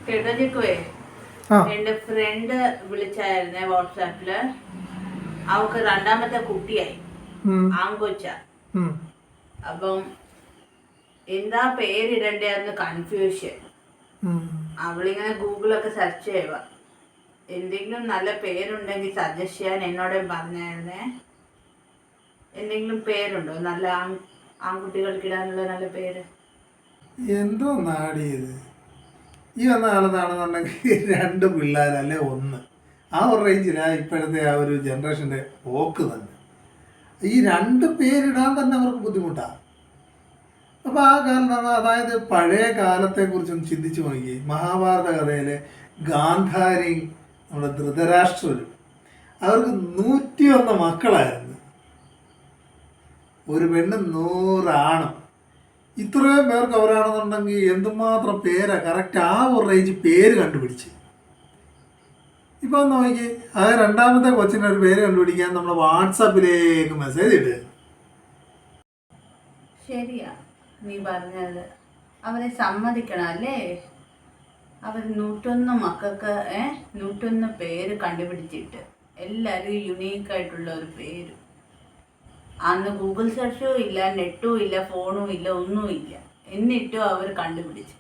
കേട്ടോജിക്കുവേ എന്റെ ഫ്രണ്ട് വിളിച്ചായിരുന്നേ വാട്സാപ്പില്. അവക്ക് രണ്ടാമത്തെ കുട്ടിയായി, ആങ്കൊച്ച. അപ്പം എന്താ പേരിടണ്ടേന്ന് കൺഫ്യൂഷൻ. അവളിങ്ങനെ ഗൂഗിളൊക്കെ സെർച്ച് ചെയ്യുക. എന്തെങ്കിലും നല്ല പേരുണ്ടെങ്കിൽ സജസ്റ്റ് ചെയ്യാൻ എന്നോട് പറഞ്ഞായിരുന്നേ. എന്തെങ്കിലും പേരുണ്ടോ നല്ല ആൺകുട്ടികൾക്കിടാനുള്ള നല്ല പേര്? എന്തോ നാടിയത് ഈ വന്ന കാലത്താണെന്നുണ്ടെങ്കിൽ രണ്ട് പിള്ളേരല്ലേ ഒന്ന്, ആ ഒരു റേഞ്ചിലാണ് ഇപ്പോഴത്തെ ആ ഒരു ജനറേഷൻ്റെ പോക്ക് തന്നെ. ഈ രണ്ട് പേരിടാൻ തന്നെ അവർക്ക് ബുദ്ധിമുട്ടാണ്. അപ്പോൾ ആ കാലത്താണ്, അതായത് പഴയ കാലത്തെക്കുറിച്ചൊന്ന് ചിന്തിച്ചു നോക്കി. മഹാഭാരത കഥയിലെ ഗാന്ധാരിയും നമ്മുടെ ധൃതരാഷ്ട്രരും, അവർക്ക് 101 മക്കളായിരുന്നു. ഒരു പെണ്ണും 100 ആണും. ഇത്രയും പേർക്ക് അവരാണെന്നുണ്ടെങ്കിൽ എന്തുമാത്രം പേരാ കറക്റ്റ് ആ ഒരു റേഞ്ച് പേര് കണ്ടുപിടിച്ച്. ഇപ്പം നോക്കി, അത് രണ്ടാമത്തെ കൊച്ചിനൊരു പേര് കണ്ടുപിടിക്കാൻ നമ്മൾ വാട്സാപ്പിലേക്ക് മെസ്സേജ് ഇടുക. ശരിയാ നീ പറഞ്ഞത്. അവരെ സമ്മതിക്കണം അല്ലേ? അവർ 101 മക്കൾക്ക് 101 പേര് കണ്ടുപിടിച്ചിട്ട് എല്ലാവരും യുണീക്കായിട്ടുള്ള ഒരു പേര്. അന്ന് ഗൂഗിൾ സെർച്ചും ഇല്ല, നെറ്റും ഇല്ല, ഫോണും ഇല്ല, ഒന്നുമില്ല. എന്നിട്ടും അവർ കണ്ടുപിടിച്ചു.